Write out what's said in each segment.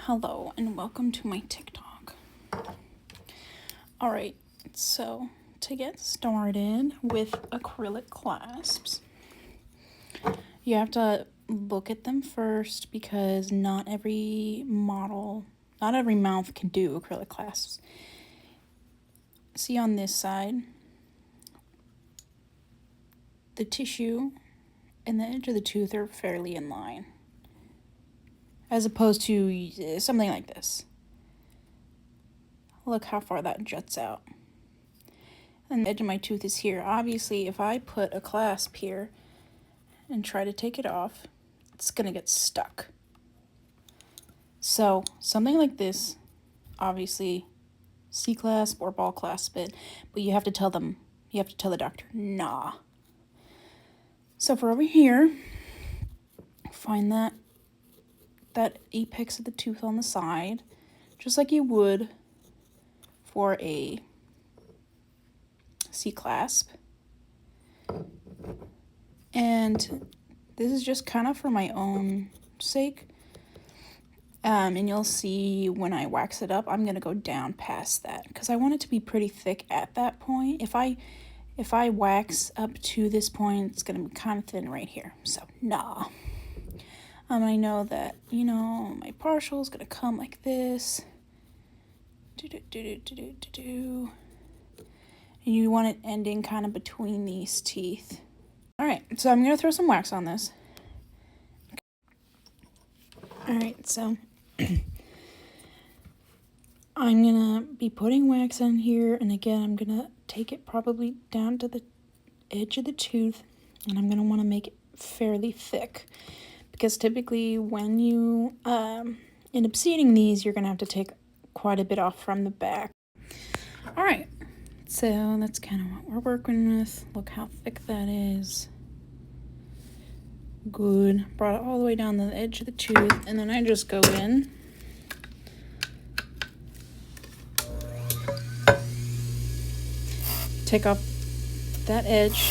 Hello and welcome to my TikTok. Alright, so to get started with acrylic clasps, you have to look at them first because not every mouth can do acrylic clasps. See on this side, the tissue and the edge of the tooth are fairly in line, as opposed to something like this. Look how far that juts out. And the edge of my tooth is here. Obviously, if I put a clasp here and try to take it off, it's gonna get stuck. So something like this, obviously, C-clasp or ball clasp it, but you have to tell the doctor, nah. So for over here, find that apex of the tooth on the side, just like you would for a C-clasp. And this is just kind of for my own sake. And you'll see when I wax it up, I'm going to go down past that because I want it to be pretty thick at that point. If I wax up to this point, it's going to be kind of thin right here. So, nah. I know that, my partial is going to come like this. And you want it ending kind of between these teeth. Alright, so I'm going to throw some wax on this. Alright, so I'm going to be putting wax on here, and again, I'm going to take it probably down to the edge of the tooth, and I'm going to want to make it fairly thick, because typically when you end up seating these, you're going to have to take quite a bit off from the back. Alright, so that's kind of what we're working with. Look how thick that is. Good. Brought it all the way down the edge of the tooth, and then I just go in. Take off that edge.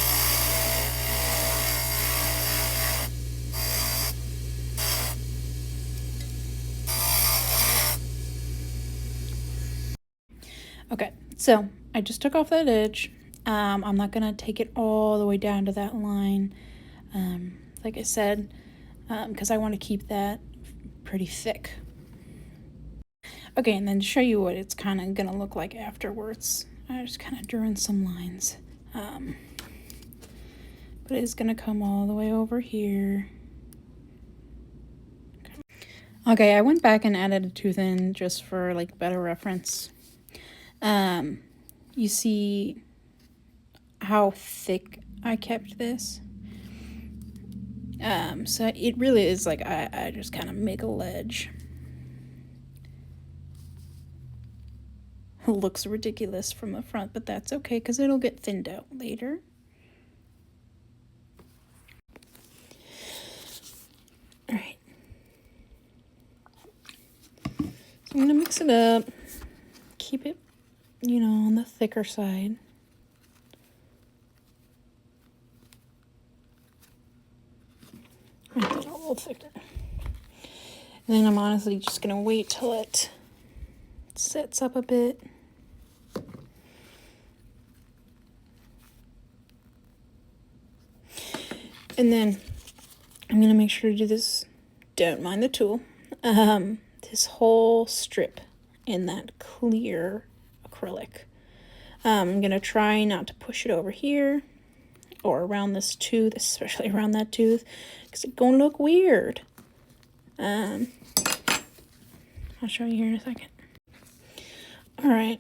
Okay, so I just took off that edge. I'm not gonna take it all the way down to that line. Like I said, because I want to keep that pretty thick. Okay, and then to show you what it's kind of going to look like afterwards, I just kind of drew in some lines. But it's going to come all the way over here. Okay, I went back and added a tooth in just for like better reference. You see how thick I kept this? So it really is like I just kind of make a ledge. It looks ridiculous from the front, but that's okay because it'll get thinned out later. Alright. So I'm going to mix it up. Keep it, on the thicker side. Make it a little thicker. And then I'm honestly just going to wait till it sets up a bit. And then I'm going to make sure to do this, don't mind the tool, this whole strip in that clear acrylic. I'm going to try not to push it over here or around this tooth, especially around that tooth, because it's going to look weird. I'll show you here in a second. Alright.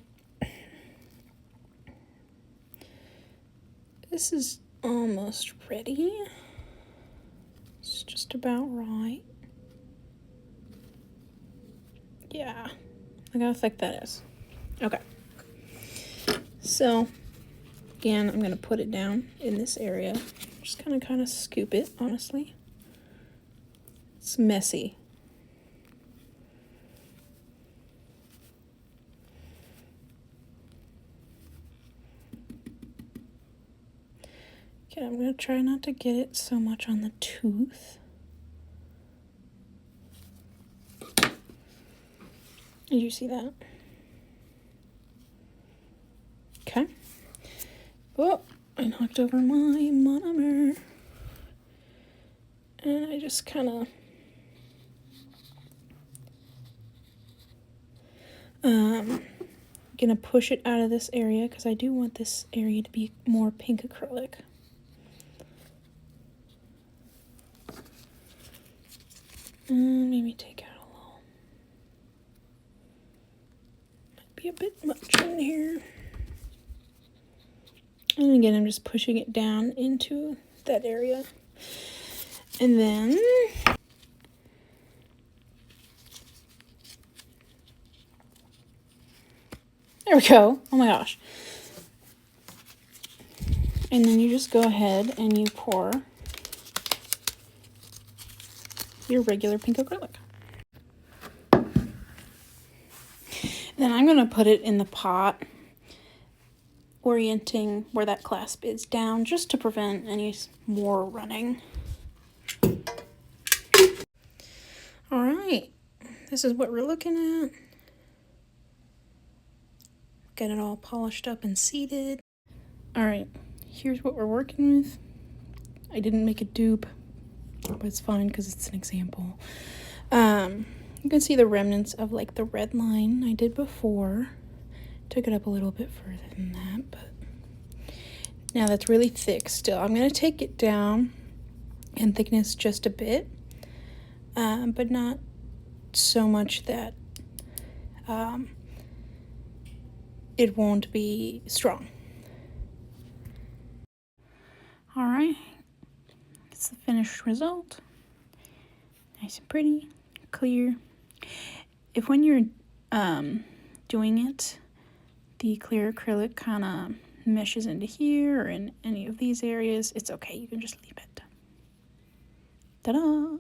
This is almost ready. It's just about right. Yeah. Look how thick that is. Okay. So, again, I'm going to put it down in this area. Just kind of scoop it, honestly. It's messy. Okay, I'm going to try not to get it so much on the tooth. Did you see that? Okay. Oh, I knocked over my monomer. And I just kind of gonna push it out of this area because I do want this area to be more pink acrylic. And maybe take out a little. Might be a bit much in here. And again, I'm just pushing it down into that area. And then there we go. Oh my gosh. And then you just go ahead and you pour your regular pink acrylic. Then I'm going to put it in the pot, orienting where that clasp is down, just to prevent any more running. All right, this is what we're looking at. Get it all polished up and seated. All right, here's what we're working with. I didn't make a dupe, but it's fine because it's an example. You can see the remnants of like the red line I did before. Took it up a little bit further than that, but now that's really thick still. I'm going to take it down in thickness just a bit, but not so much that it won't be strong. All right, it's the finished result. Nice and pretty, clear. If when you're doing it, the clear acrylic kind of meshes into here or in any of these areas, it's okay. You can just leave it. Ta-da!